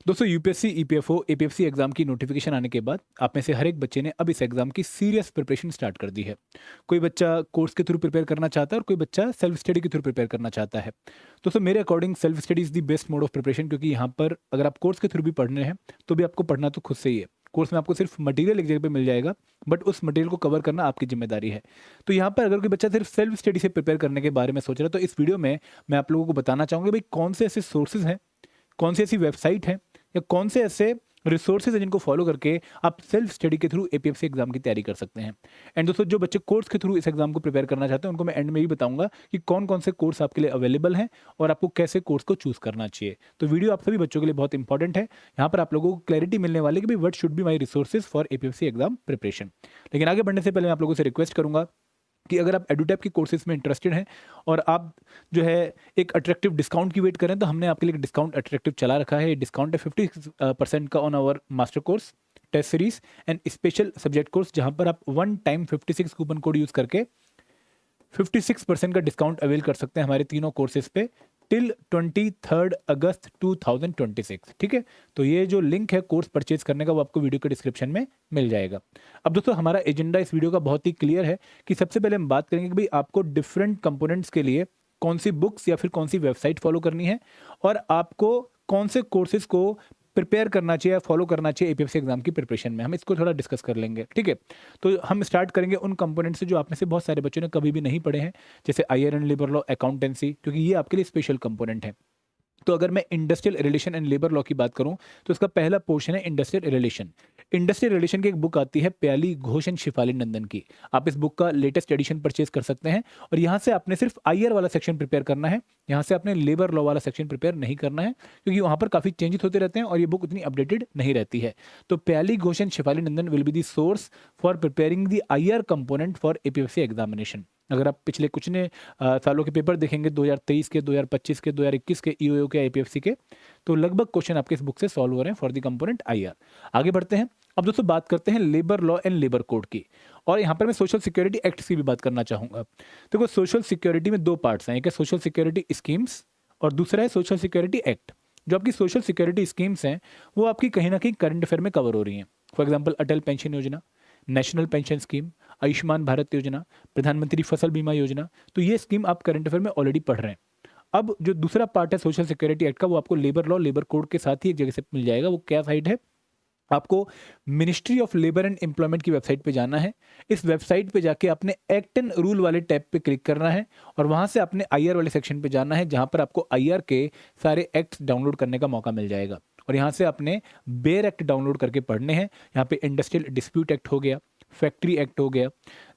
दोस्तों UPSC, EPFO, APFC exam की notification आने के बाद आप में से हर एक बच्चे ने अब इस एग्जाम की सीरियस प्रिपरेशन स्टार्ट कर दी है। कोई बच्चा कोर्स के थ्रू प्रिपेयर करना चाहता है और कोई बच्चा सेल्फ स्टडी के थ्रू प्रिपेयर करना चाहता है। दोस्तों मेरे according self study is the best mode of preparation, क्योंकि यहाँ पर अगर आप कोर्स के थ्रू भी पढ़ रहे हैं तो भी आपको पढ़ना तो खुद से ही है। कोर्स में आपको सिर्फ मटेरियल एक जगह पे मिल जाएगा, बट उस मटेरियल को कवर करना आपकी जिम्मेदारी है। तो यहाँ पर अगर कोई बच्चा सिर्फ सेल्फ स्टडी से प्रिपेयर करने के बारे में सोच रहा है तो इस वीडियो में मैं आप लोगों को बताना चाहूँगा भाई कौन से ऐसे सोर्सेज हैं, कौन सी ऐसी वेबसाइट है या कौन से ऐसे रिसोर्सेज हैं जिनको फॉलो करके आप सेल्फ स्टडी के थ्रू एपीएफसी एग्जाम की तैयारी कर सकते हैं। एंड दोस्तों जो बच्चे कोर्स के थ्रू इस एग्जाम को प्रिपेयर करना चाहते हैं उनको मैं एंड में ही बताऊंगा कि कौन कौन से कोर्स आपके लिए अवेलेबल हैं और आपको कैसे कोर्स को चूज करना चाहिए। तो वीडियो आप सभी बच्चों के लिए बहुत इंपॉर्टेंट है। यहाँ पर आप लोगों को क्लैरिटी मिलने वाली है कि भाई what should be my resources for APFC exam preparation. लेकिन आगे बढ़ने से पहले मैं आप लोगों से रिक्वेस्ट करूंगा कि अगर आप एडुटैप की कोर्सेज में इंटरेस्टेड हैं और आप जो है एक अट्रैक्टिव डिस्काउंट की वेट करें तो हमने आपके लिए एक डिस्काउंट अट्रैक्टिव चला रखा है। डिस्काउंट है 50% का on our master course, test series and special subject course, जहां पर आप one time 56 coupon code use करके 56% का डिस्काउंट अवेल कर सकते हैं हमारे तीनों कोर्सेज पे टिल 23 अगस्त 2026। ठीक है, तो ये जो लिंक है कोर्स परचेज करने का वो आपको वीडियो के डिस्क्रिप्शन में मिल जाएगा। अब दोस्तों हमारा एजेंडा इस वीडियो का बहुत ही क्लियर है कि सबसे पहले हम बात करेंगे कि भाई आपको डिफरेंट कंपोनेंट्स के लिए कौन सी बुक्स या फिर कौन सी वेबसाइट फॉलो करनी है और आपको कौन से कोर्सेज को प्रिपेयर करना चाहिए, फॉलो करना चाहिए एपीएफसी एग्जाम की प्रिपरेशन में। हम इसको थोड़ा डिस्कस कर लेंगे। ठीक है, तो हम स्टार्ट करेंगे उन कंपोनेंट से जो आप में से बहुत सारे बच्चों ने कभी भी नहीं पढ़े हैं, जैसे IR and labour law, accountancy, क्योंकि ये आपके लिए स्पेशल कंपोनेंट है। तो अगर मैं industrial relation and labour law की बात करूं तो इसका पहला पोर्शन है इंडस्ट्रियल रिलेशन। इंडस्ट्रियल रिलेशन की एक बुक आती है प्याली घोष एंड शिफाली नंदन की। आप इस बुक का लेटेस्ट एडिशन परचेज कर सकते हैं और यहाँ से आपने सिर्फ आईआर वाला सेक्शन प्रिपेयर करना है, यहाँ से आपने लेबर लॉ वाला सेक्शन प्रिपेयर नहीं करना है, क्योंकि वहाँ पर काफ़ी चेंजेस होते रहते हैं और ये बुक उतनी अपडेटेड नहीं रहती है। तो Pyali Ghosh and Shifali Nandan will be the source for preparing the IR component for APFC examination. अगर आप पिछले कुछ ने सालों के पेपर देखेंगे 2023 के, 2025 के, 2021 के ईओयू के, आईपीएफसी के, तो लगभग क्वेश्चन आपके इस बुक से सॉल्व हो रहे हैं फॉर द कंपोनेंट आईआर। आगे बढ़ते हैं। अब दोस्तों बात करते हैं labour law and labour code की, और यहाँ पर मैं सोशल सिक्योरिटी एक्ट की भी बात करना चाहूँगा। देखो सोशल सिक्योरिटी में दो पार्ट्स हैं, एक है सोशल सिक्योरिटी स्कीम्स और दूसरा है सोशल सिक्योरिटी एक्ट। जो आपकी सोशल सिक्योरिटी स्कीम्स हैं वो आपकी कहीं ना कहीं करंट अफेयर में कवर हो रही हैं। फॉर एग्जाम्पल अटल पेंशन योजना, national pension scheme, Ayushman Bharat योजना, प्रधानमंत्री फसल बीमा योजना, तो ये स्कीम आप करंट अफेयर में ऑलरेडी पढ़ रहे हैं। अब जो दूसरा पार्ट है सोशल सिक्योरिटी एक्ट का वो आपको लेबर लॉ लेबर कोड के साथ ही एक जगह से मिल जाएगा। वो क्या साइट है? आपको ministry of labour and employment की वेबसाइट पे जाना है। इस वेबसाइट पे जाके आपने एक्ट एंड रूल वाले टैब पे क्लिक करना है और वहां से आपने आईआर वाले सेक्शन पे जाना है, जहां पर आपको आईआर के सारे एक्ट्स डाउनलोड करने का मौका मिल जाएगा। और यहाँ से आपने बेयर एक्ट डाउनलोड करके पढ़ने हैं। यहाँ पे इंडस्ट्रियल डिस्प्यूट एक्ट हो गया, फैक्ट्री एक्ट हो गया,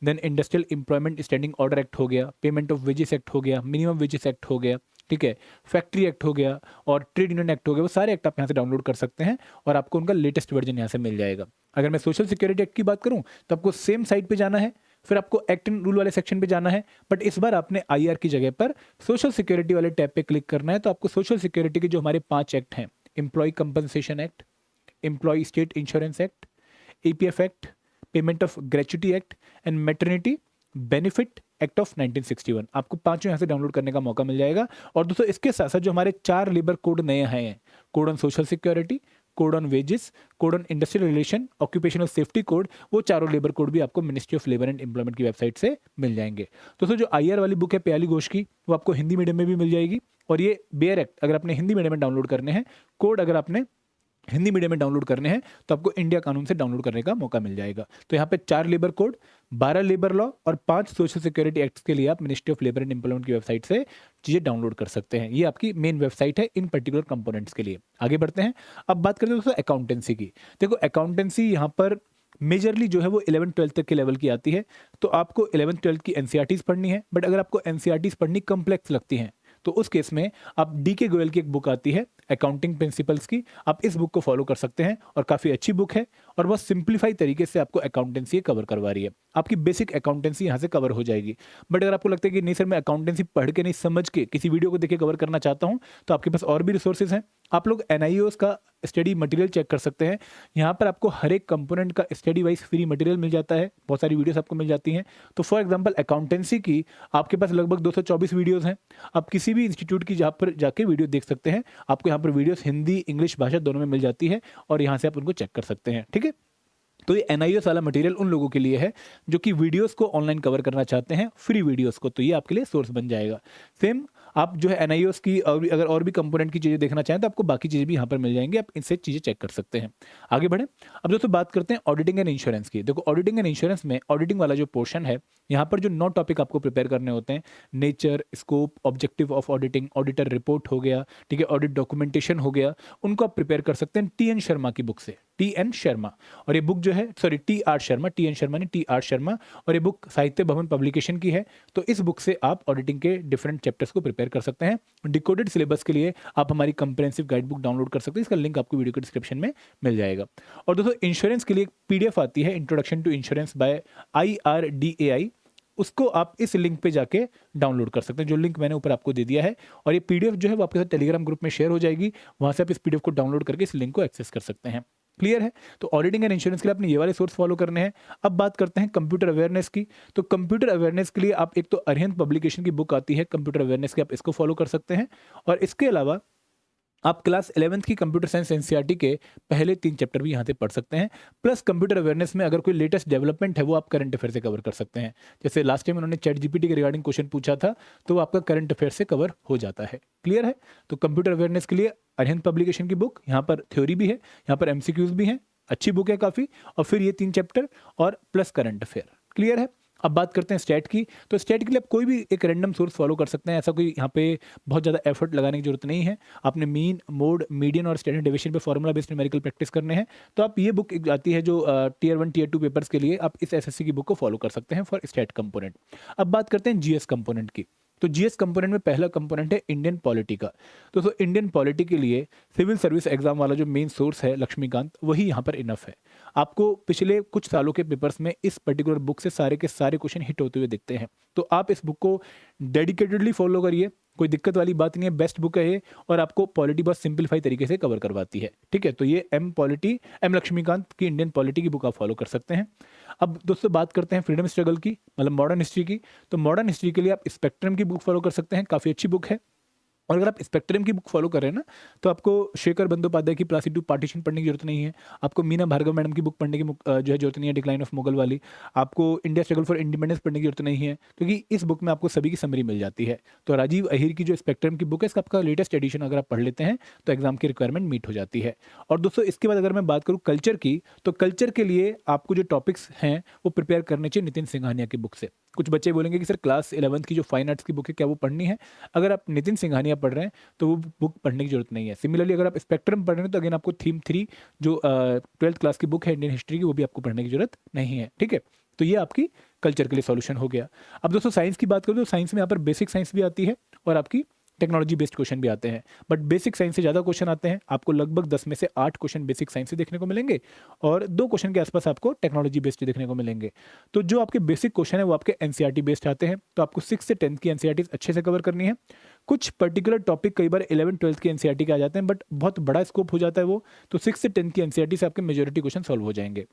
then industrial employment standing order act हो गया, पेमेंट ऑफ वेजेस एक्ट हो गया, मिनिमम वेजेस एक्ट हो गया, ठीक है, फैक्ट्री एक्ट हो गया और ट्रेड यूनियन एक्ट हो गया। वो सारे एक्ट आप यहाँ से डाउनलोड कर सकते हैं और आपको उनका लेटेस्ट वर्जन यहाँ से मिल जाएगा। अगर मैं सोशल सिक्योरिटी एक्ट की बात करूँ तो आपको सेम साइट पे जाना है, फिर आपको एक्ट एंड रूल वाले सेक्शन पे जाना है, बट इस बार आपने आईआर की जगह पर सोशल सिक्योरिटी वाले टैब पे क्लिक करना है। तो आपको सोशल सिक्योरिटी के जो हमारे 5 एक्ट हैं, employ compensation act, employ state insurance act, EPF act, payment of gratuity act and maternity benefit act of 1961, आपको पांचों यहाँ से डाउनलोड करने का मौका मिल जाएगा। और दोस्तों इसके साथ साथ जो हमारे 4 लेबर कोड नए हैं, code on social security, code on wages, code on industrial relation, occupational safety code, वो चारों लेबर कोड भी आपको ministry of labour and employment की वेबसाइट से मिल जाएंगे। दोस्तों जो आईआर वाली बुक है प्याली घोष की, वो आपको हिंदी मीडियम में भी मिल जाएगी। और ये बेयर एक्ट अगर आपने हिंदी मीडियम में डाउनलोड करने हैं, कोड अगर आपने हिंदी मीडियम में डाउनलोड करने हैं तो आपको इंडिया कानून से डाउनलोड करने का मौका मिल जाएगा। तो यहाँ पे 4 लेबर कोड, 12 लेबर लॉ और 5 सोशल सिक्योरिटी एक्ट्स के लिए आप ministry of labour and employment की वेबसाइट से चीजें डाउनलोड कर सकते हैं। ये आपकी मेन वेबसाइट है इन पर्टिकुलर कंपोनेंट्स के लिए। आगे बढ़ते हैं। अब बात करते हैं दोस्तों अकाउंटेंसी की। देखो अकाउंटेंसी यहाँ पर मेजरली जो है वो 11-12 तक के लेवल की आती है। तो आपको 11-12 की एनसीईआरटीज पढ़नी है, बट अगर आपको एनसीईआरटीज पढ़नी कॉम्प्लेक्स लगती हैं तो उस केस में आप डीके गोयल की एक बुक आती है अकाउंटिंग प्रिंसिपल्स की, आप इस बुक को फॉलो कर सकते हैं और काफ़ी अच्छी बुक है और बहुत सिंप्लीफाई तरीके से आपको अकाउंटेंसी कवर करवा रही है। आपकी बेसिक अकाउंटेंसी यहाँ से कवर हो जाएगी। बट अगर आपको लगता है कि नहीं सर मैं अकाउंटेंसी पढ़ के नहीं समझ के किसी वीडियो को देख के कवर करना चाहता हूँ, तो आपके पास और भी रिसोर्सेज हैं। आप लोग एनआईओएस का स्टडी मटेरियल चेक कर सकते हैं। यहाँ पर आपको हर एक कंपोनेंट का स्टडी वाइज फ्री मटेरियल मिल जाता है, बहुत सारी वीडियोस आपको मिल जाती हैं। तो फॉर एग्जांपल अकाउंटेंसी की आपके पास लगभग 224 वीडियोस हैं। आप किसी भी इंस्टीट्यूट की जहाँ पर जाके वीडियो देख सकते हैं। आपको यहाँ यहाँ पर वीडियोस हिंदी इंग्लिश भाषा दोनों में मिल जाती है और यहाँ से आप उनको चेक कर सकते हैं। ठीक है, तो ये NIOS वाला मटेरियल उन लोगों के लिए है जो कि वीडियोस को ऑनलाइन कवर करना चाहते हैं, फ्री वीडियोस को, तो ये आपके लिए सोर्स बन जाएगा। सेम आप जो है NIOS की अगर और भी कंपोनेंट की चीज़ें देखना चाहें तो आपको बाकी चीज़ें भी यहाँ पर मिल जाएंगी, आप इनसे चीज़ें चेक कर सकते हैं। आगे बढ़ें, अब दोस्तों बात करते हैं ऑडिटिंग एंड इंश्योरेंस की। देखो ऑडिटिंग एंड इंश्योरेंस में ऑडिटिंग वाला जो पोर्शन है, यहाँ पर जो 9 टॉपिक आपको प्रिपेयर करने होते हैं, nature, scope, objective of auditing, auditor report हो गया, ठीक है, ऑडिट डॉक्यूमेंटेशन हो गया, उनको आप प्रिपेयर कर सकते हैं TN शर्मा की बुक से। TN शर्मा, और ये बुक जो है, sorry TR Sharma, TN Sharma नहीं, TR शर्मा, और ये बुक साहित्य भवन पब्लिकेशन की है। तो इस बुक से आप ऑडिटिंग के डिफरेंट चैप्टर्स को प्रिपेयर कर सकते हैं। डिकोडेड सिलेबस के लिए आप हमारी कंप्रेहेंसिव गाइड बुक डाउनलोड कर सकते हैं, इसका लिंक आपको वीडियो के डिस्क्रिप्शन में मिल जाएगा। और दोस्तों इंश्योरेंस के लिए एक PDF आती है, introduction to insurance by IRDAI, उसको आप इस लिंक पे जाके डाउनलोड कर सकते हैं, जो लिंक मैंने ऊपर आपको दे दिया है। और ये PDF जो है वो आपके साथ टेलीग्राम ग्रुप में शेयर हो जाएगी, वहाँ से आप इस PDF को डाउनलोड करके इस लिंक को एक्सेस कर सकते हैं। क्लियर है, तो ऑडिटिंग एंड इंश्योरेंस के लिए आपने ये वाले सोर्स फॉलो करने हैं। अब बात करते हैं कंप्यूटर अवेयरनेस की। तो कंप्यूटर अवेयरनेस के लिए आप एक तो अरिहंत पब्लिकेशन की बुक आती है कंप्यूटर अवेयरनेस की, आप इसको फॉलो कर सकते हैं। और इसके अलावा आप क्लास 11th की कंप्यूटर साइंस NCERT के पहले 3 चैप्टर भी यहाँ से पढ़ सकते हैं। प्लस कंप्यूटर अवेयरनेस में अगर कोई लेटेस्ट डेवलपमेंट है वो आप करंट अफेयर से कवर कर सकते हैं। जैसे लास्ट टाइम उन्होंने ChatGPT के रिगार्डिंग क्वेश्चन पूछा था, तो वो आपका करंट अफेयर से कवर हो जाता है। क्लियर है, तो कंप्यूटर अवेयरनेस के लिए अरिहंत पब्लिकेशन की बुक, यहाँ पर थ्योरी भी है, यहाँ पर MCQs भी हैं, अच्छी बुक है काफ़ी, और फिर ये 3 चैप्टर और प्लस करंट अफेयर। क्लियर है, अब बात करते हैं स्टैट की। तो स्टैट के लिए आप कोई भी एक रैंडम सोर्स फॉलो कर सकते हैं, ऐसा कोई यहाँ पे बहुत ज़्यादा एफर्ट लगाने की जरूरत नहीं है। आपने मीन, मोड, मीडियन और स्टैंडर्ड डेविएशन पे फॉर्मूला बेस्ड न्यूमेरिकल प्रैक्टिस करने हैं, तो आप ये बुक आती है जो Tier 1 Tier 2 पेपर्स के लिए, आप इस SSC की बुक को फॉलो कर सकते हैं फॉर स्टैट कंपोनेंट। अब बात करते हैं GS कंपोनेंट की। तो GS कंपोनेंट में पहला कंपोनेंट है इंडियन पॉलिटी का। तो इंडियन पॉलिटी के लिए सिविल सर्विस एग्जाम वाला जो मेन सोर्स है लक्ष्मीकांत, वही यहाँ पर इनफ है। आपको पिछले कुछ सालों के पेपर्स में इस पर्टिकुलर बुक से सारे के सारे क्वेश्चन हिट होते हुए दिखते हैं, तो आप इस बुक को डेडिकेटेडली फॉलो करिए, कोई दिक्कत वाली बात नहीं है, बेस्ट बुक है ये, और आपको पॉलिटी बहुत सिंपलीफाई तरीके से कवर करवाती है। ठीक है, तो ये M लक्ष्मीकांत की इंडियन पॉलिटी की बुक आप फॉलो कर सकते हैं। अब दोस्तों बात करते हैं फ्रीडम स्ट्रगल की, मतलब मॉडर्न हिस्ट्री की। तो मॉडर्न हिस्ट्री के लिए आप स्पेक्ट्रम की बुक फॉलो कर सकते हैं, काफ़ी अच्छी बुक है। और अगर आप स्पेक्ट्रम की बुक फॉलो कर रहे हैं ना, तो आपको शेखर बंदोपाध्याय की प्लासीटू पार्टीशन पढ़ने की जरूरत नहीं है, आपको मीना भार्गव मैडम की बुक पढ़ने की जो है जरूरत नहीं है, डिक्लाइन ऑफ मुगल वाली, आपको इंडिया स्ट्रगल फॉर इंडिपेंडेंस पढ़ने की जरूरत नहीं है, क्योंकि इस बुक में आपको सभी की समरी मिल जाती है। तो राजीव अहिर की जो स्पेक्ट्रम की बुक है, इसका आपका लेटेस्ट एडिशन अगर आप पढ़ लेते हैं तो एग्जाम की रिक्वायरमेंट मीट हो जाती है। और दोस्तों इसके बाद अगर मैं बात करूँ कल्चर की, तो कल्चर के लिए आपको जो टॉपिक्स हैं वो प्रिपेयर करने चाहिए नितिन सिंघानिया की बुक से। कुछ बच्चे बोलेंगे कि सर क्लास 11th की जो फाइन आर्ट्स की बुक है क्या वो पढ़नी है? अगर आप नितिन सिंघानिया पढ़ रहे हैं तो वो बुक पढ़ने की जरूरत नहीं है। सिमिलरली अगर आप स्पेक्ट्रम पढ़ रहे हैं तो अगेन आपको थीम 3 जो 12th क्लास की बुक है इंडियन हिस्ट्री की, वो भी आपको पढ़ने की जरूरत नहीं है। ठीक है, तो ये आपकी कल्चर के लिए सॉल्यूशन हो गया। अब दोस्तों साइंस की बात करूँ तो साइंस में यहाँ पर बेसिक साइंस भी आती है और आपकी टेक्नोलॉजी बेस्ड क्वेश्चन भी आते हैं, बट बेसिक साइंस से ज़्यादा क्वेश्चन आते हैं। आपको लगभग 10 में से 8 क्वेश्चन बेसिक साइंस से देखने को मिलेंगे और 2 क्वेश्चन के आसपास आपको टेक्नोलॉजी बेस्ड देखने को मिलेंगे। तो जो आपके बेसिक क्वेश्चन है वो आपके NCERT बेस्ड आते हैं, तो आपको 6 से 10th की NCERT अच्छे से कवर करनी है। कुछ पर्टिकुलर टॉपिक कई बार 11-12th की NCERT के आ जाते हैं, बट बहुत बड़ा स्कोप हो जाता है वो, तो 6 से 10th की NCERT से आपके मेजोरिटी क्वेश्चन सॉल्व हो जाएंगे।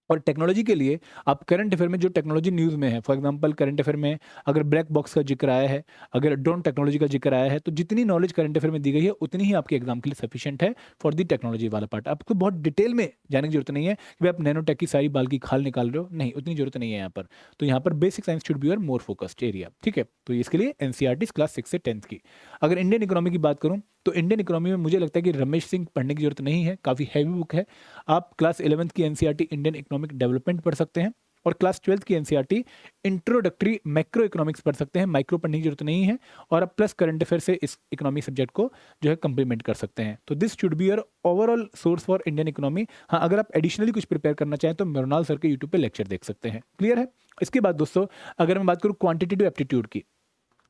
और टेक्नोलॉजी के लिए आप करंट अफेयर में जो टेक्नोलॉजी न्यूज़ में है, फॉर एग्जांपल करंट अफेयर में अगर ब्लैक बॉक्स का जिक्र आया है, अगर ड्रोन टेक्नोलॉजी का जिक्र आया है, तो जितनी नॉलेज करंट अफेयर में दी गई है उतनी ही आपके एग्जाम के लिए सफिशिएंट है फॉर दी टेक्नोलॉजी वाला पार्ट। आपको बहुत डिटेल में जाने की जरूरत नहीं है कि आप नैनो टेक की सारी बाल की खाल निकाल रहे हो, नहीं, उतनी जरूरत नहीं है यहाँ पर। तो यहाँ पर basic science should be your more focused area. ठीक है, तो इसके लिए NCERT क्लास 6 से 10th की। अगर इंडियन इकोनॉमी की बात करूँ तो इंडियन इकोनॉमी में मुझे लगता है कि रमेश सिंह पढ़ने की जरूरत नहीं है, काफ़ी हैवी बुक है। आप क्लास 11th की NCERT इंडियन इकोनॉमिक डेवलपमेंट पढ़ सकते हैं और क्लास 12th की NCERT इंट्रोडक्टरी मैक्रो इकोनॉमिक्स पढ़ सकते हैं, माइक्रो पढ़ने की जरूरत नहीं है। और आप प्लस करंट अफेयर से इस इकोनॉमी सब्जेक्ट को जो है कंप्लीमेंट कर सकते हैं। तो this should be your overall source for Indian economy. हाँ, अगर आप एडिशनली कुछ प्रिपेयर करना चाहें तो मृणाल सर के यूट्यूब पे लेक्चर देख सकते हैं। क्लियर है। इसके बाद दोस्तों अगर मैं बात करूँ क्वान्टिटेटिव एप्टीट्यूड की,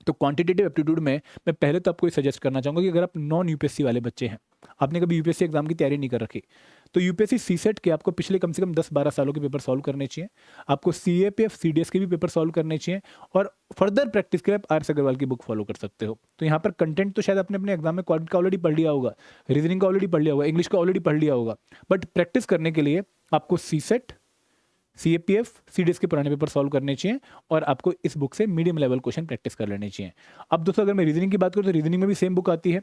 तो क्वांटिटेटिव एप्टीट्यूड में मैं पहले तो आपको सजेस्ट करना चाहूँगा कि अगर आप नॉन UPSC वाले बच्चे हैं, आपने कभी UPSC एग्जाम की तैयारी नहीं कर रखी, तो UPSC CSET के आपको पिछले कम से कम 10-12 सालों के पेपर सॉल्व करने चाहिए। आपको CAPF CDS के भी पेपर सॉल्व करने चाहिए और फर्दर प्रैक्टिस के लिए आप RS अग्रवाल की बुक फॉलो कर सकते हो। तो यहाँ पर कंटेंट तो शायद आपने अपने एग्जाम में क्वांटिटी का ऑलरेडी पढ़ लिया होगा, रीजनिंग का ऑलरेडी पढ़ लिया होगा, इंग्लिश का ऑलरेडी पढ़ लिया होगा, बट प्रैक्टिस करने के लिए आपको CSET CAPF CDS के पुराने पेपर सॉल्व करने चाहिए और आपको इस बुक से मीडियम लेवल क्वेश्चन प्रैक्टिस कर लेने चाहिए। अब दोस्तों अगर मैं रीजनिंग की बात करूँ तो रीजनिंग में भी सेम बुक आती है,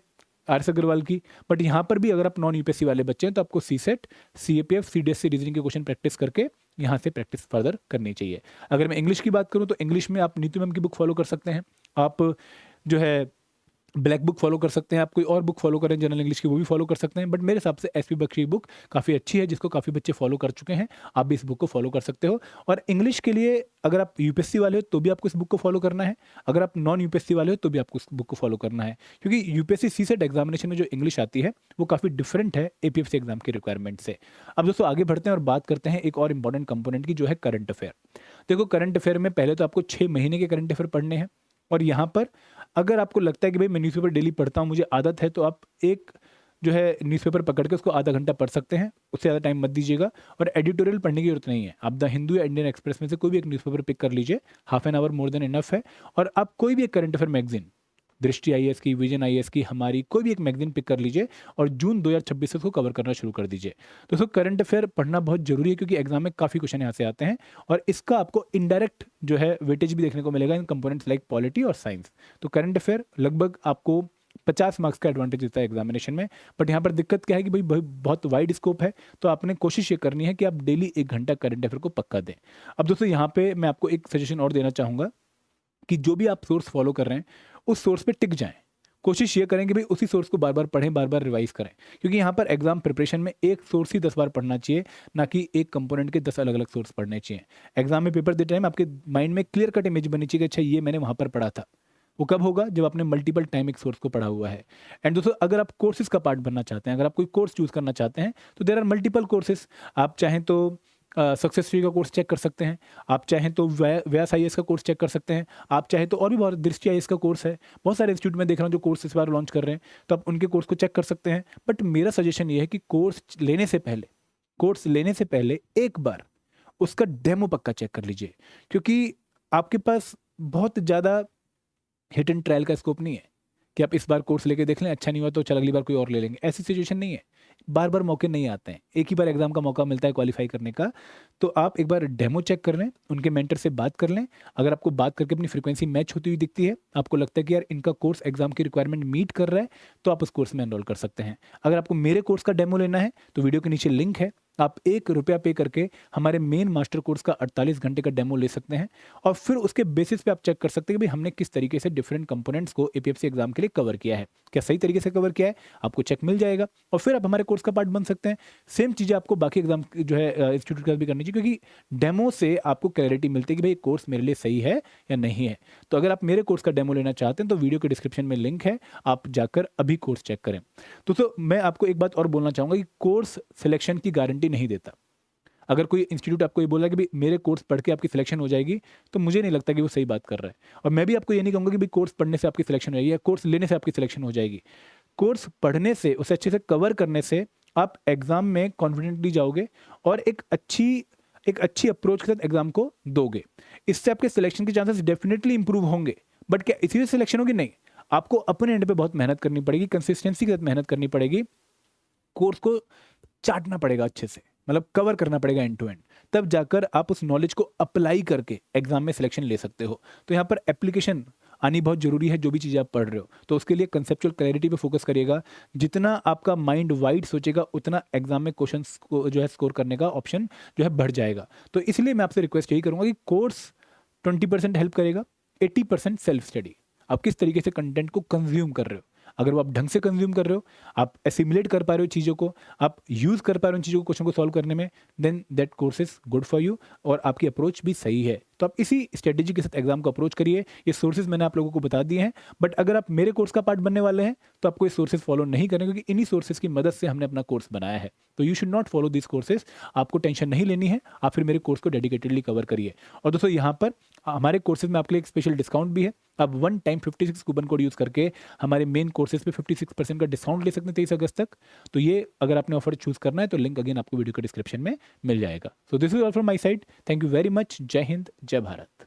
आर एस अग्रवाल की। बट यहाँ पर भी अगर आप नॉन यूपीएससी वाले बच्चे हैं तो आपको सीसेट, सीएपीएफ, सीडीएससी रीजनिंग के क्वेश्चन प्रैक्टिस करके यहाँ से प्रैक्टिस फर्दर करनी चाहिए। अगर मैं इंग्लिश की बात करूँ तो इंग्लिश में आप नीतू मैम की बुक फॉलो कर सकते हैं, आप जो है ब्लैक बुक फॉलो कर सकते हैं, आप कोई और बुक फॉलो करें जनरल इंग्लिश की वो भी फॉलो कर सकते हैं। बट मेरे हिसाब से एसपी बख्शी की बुक काफ़ी अच्छी है, जिसको काफ़ी बच्चे फॉलो कर चुके हैं, आप भी इस बुक को फॉलो कर सकते हो। और इंग्लिश के लिए अगर आप यूपीएससी वाले हो तो भी आपको इस बुक को फॉलो करना है, अगर आप नॉन यूपीएससी वाले हो तो भी आपको इस बुक को फॉलो करना है, क्योंकि यूपीएससी सीसेट एग्जामिनेशन में जो इंग्लिश आती है वो काफ़ी डिफरेंट है एपीएफसी एग्जाम के रिक्वायरमेंट से। अब दोस्तों आगे बढ़ते हैं और बात करते हैं एक और इंपॉर्टेंट कंपोनेंट की, जो है करंट अफेयर। देखो करंट अफेयर में पहले तो आपको 6 महीने के करंट अफेयर पढ़ने हैं, और यहाँ पर अगर आपको लगता है कि भाई मैं न्यूज़पेपर डेली पढ़ता हूँ, मुझे आदत है, तो आप एक जो है न्यूज़पेपर पकड़ के उसको आधा घंटा पढ़ सकते हैं, उससे ज़्यादा टाइम मत दीजिएगा। और एडिटोरियल पढ़ने की जरूरत नहीं है, आप द हिंदू या इंडियन एक्सप्रेस में से कोई भी एक न्यूज़पेपर पिक कर लीजिए, half an hour more than enough है। और आप कोई भी एक करंट अफेयर मैगजीन, दृष्टि आईएएस की, विजन आईएएस की, हमारी कोई भी एक मैगजीन पिक कर लीजिए और जून 2026 से उसको कवर करना शुरू कर दीजिए। दोस्तों करंट अफेयर पढ़ना बहुत जरूरी है, क्योंकि एग्जाम में काफ़ी क्वेश्चन यहाँ से आते हैं, और इसका आपको इनडायरेक्ट जो है वेटेज भी देखने को मिलेगा इन कंपोनेंट्स लाइक पॉलिटी और साइंस। तो करंट अफेयर लगभग आपको 50 मार्क्स का एडवांटेज देता है एग्जामिनेशन में। बट यहाँ पर दिक्कत क्या है कि भाई बहुत वाइड स्कोप है, तो आपने कोशिश ये करनी है कि आप डेली 1 घंटा करंट अफेयर को पक्का दें। अब दोस्तों यहाँ पे मैं आपको एक सजेशन और देना चाहूँगा कि जो भी आप सोर्स फॉलो कर रहे हैं उस सोर्स पे टिक जाएं। कोशिश ये करें कि भाई उसी सोर्स को बार बार पढ़ें, बार बार रिवाइज करें, क्योंकि यहाँ पर एग्जाम प्रिपरेशन में एक सोर्स ही 10 बार पढ़ना चाहिए, ना कि एक कंपोनेंट के 10 अलग अलग सोर्स पढ़ने चाहिए। एग्जाम में पेपर देते टाइम आपके माइंड में क्लियर कट इमेज बनी चाहिए कि अच्छा ये मैंने वहाँ पर पढ़ा था। वो कब होगा? जब आपने मल्टीपल टाइम एक सोर्स को पढ़ा हुआ है। एंड दोस्तों अगर आप कोर्सेज का पार्ट बनना चाहते हैं, अगर आप कोई कोर्स चूज करना चाहते हैं, तो देयर आर मल्टीपल कोर्सेज। आप चाहें तो सक्सेस ट्री का कोर्स चेक कर सकते हैं, आप चाहें तो व्यास आईएएस का कोर्स चेक कर सकते हैं, आप चाहें तो और भी बहुत दृष्टि आईएएस का कोर्स है, बहुत सारे इंस्टीट्यूट में देख रहा हूँ जो कोर्स इस बार लॉन्च कर रहे हैं, तो आप उनके कोर्स को चेक कर सकते हैं। बट मेरा सजेशन ये है कि कोर्स लेने से पहले एक बार उसका डेमो पक्का चेक कर लीजिए, क्योंकि आपके पास बहुत ज़्यादा हिट एंड ट्रायल का स्कोप नहीं है कि आप इस बार कोर्स लेके देख लें, अच्छा नहीं हुआ तो चल अगली बार कोई और ले लेंगे, ऐसी सिचुएशन नहीं है। बार बार मौके नहीं आते हैं, एक ही बार एग्जाम का मौका मिलता है क्वालिफाई करने का। तो आप एक बार डेमो चेक कर लें, उनके मेंटर से बात कर लें। अगर आपको बात करके अपनी फ्रीक्वेंसी मैच होती हुई दिखती है, आपको लगता है कि यार इनका कोर्स एग्जाम की रिक्वायरमेंट मीट कर रहा है, तो आप उस कोर्स में एनरोल कर सकते हैं। अगर आपको मेरे कोर्स का डेमो लेना है तो वीडियो के नीचे लिंक है, आप ₹1 पे करके हमारे मेन मास्टर कोर्स का 48 घंटे का डेमो ले सकते हैं, और फिर उसके बेसिस पे आप चेक कर सकते हैं कि भाई हमने किस तरीके से डिफरेंट कंपोनेंट्स को एपीएफसी एग्जाम के लिए कवर किया है, क्या सही तरीके से कवर किया है, आपको चेक मिल जाएगा, और फिर आप हमारे कोर्स का पार्ट बन सकते हैं। सेम चीज़ें आपको बाकी एग्जाम जो है इंस्टीट्यूट का भी करनी चाहिए, क्योंकि डेमो से आपको क्लैरिटी मिलती है कि भाई कोर्स मेरे लिए सही है या नहीं है। तो अगर आप मेरे कोर्स का डेमो लेना चाहते हैं तो वीडियो के डिस्क्रिप्शन में लिंक है, आप जाकर अभी कोर्स चेक करें। तो मैं आपको एक बात और बोलना चाहूँगा कि कोर्स सिलेक्शन की गारंटी नहीं देता। अगर कोई इंस्टीट्यूट आपको ये बोला कि भाई मेरे कोर्स पढ़ के आपकी सिलेक्शन हो जाएगी, तो मुझे नहीं लगता कि वो सही बात कर रहा है। और मैं भी आपको ये नहीं कहूँगा कि भाई कोर्स पढ़ने से आपकी सिलेक्शन हो जाएगी या कोर्स लेने से आपकी सिलेक्शन हो जाएगी। कोर्स पढ़ने से, उसे अच्छे से कवर करने से आप एग्जाम में कॉन्फिडेंटली जाओगे और एक अच्छी अप्रोच के साथ एग्जाम को दोगे। इससे आपके सिलेक्शन के चांसेस डेफिनेटली इंप्रूव होंगे। बट क्या इसी से सिलेक्शन होगी? नहीं, आपको अपने एंड पे बहुत मेहनत करनी पड़ेगी, कंसिस्टेंसी के साथ मेहनत करनी पड़ेगी, कोर्स को चाटना पड़ेगा अच्छे से, मतलब कवर करना पड़ेगा एंड टू एंड, तब जाकर आप उस नॉलेज को अप्लाई करके एग्जाम में सिलेक्शन ले सकते हो। तो यहाँ पर एप्लीकेशन आनी बहुत जरूरी है, जो भी चीज़ें आप पढ़ रहे हो। तो उसके लिए कंसेप्चुअल क्लैरिटी पे फोकस करिएगा। जितना आपका माइंड वाइड सोचेगा, उतना एग्जाम में क्वेश्चंस को जो है स्कोर करने का ऑप्शन जो है बढ़ जाएगा। तो इसलिए मैं आपसे रिक्वेस्ट यही करूँगा कि कोर्स 20% हेल्प करेगा, 80% सेल्फ स्टडी। आप किस तरीके से कंटेंट को कंज्यूम कर रहे हो, अगर वो आप ढंग से कंज्यूम कर रहे हो, आप एसिमुलेट कर पा रहे हो चीज़ों को, आप यूज़ कर पा रहे हो चीज़ों को, क्वेश्चन को सॉल्व करने में, then that course is good for you, और आपकी अप्रोच भी सही है। तो आप इसी स्ट्रेटेजी के साथ एग्जाम को अप्रोच करिए। ये सोर्सेज मैंने आप लोगों को बता दिए हैं, बट अगर आप मेरे कोर्स का पार्ट बनने वाले हैं तो आपको ये सोर्सेज फॉलो नहीं करने, क्योंकि इन्हीं सोर्सेज की मदद से हमने अपना कोर्स बनाया है। तो you should not follow this courses, आपको टेंशन नहीं लेनी है, आप फिर मेरे कोर्स को डेडिकेटेडली कवर करिए। और दोस्तों यहाँ पर हमारे कोर्सेज में आपके लिए एक स्पेशल डिस्काउंट भी है। आप 1 टाइम 56 कूपन कोड यूज़ करके हमारे मेन कोर्सेज पे 56% का डिस्काउंट ले सकते हैं 23 अगस्त तक। तो ये अगर आपने ऑफर चूज करना है तो लिंक अगेन आपको वीडियो के डिस्क्रिप्शन में मिल जाएगा। So this is all from my side. Thank you very much. जय हिंद, जय भारत।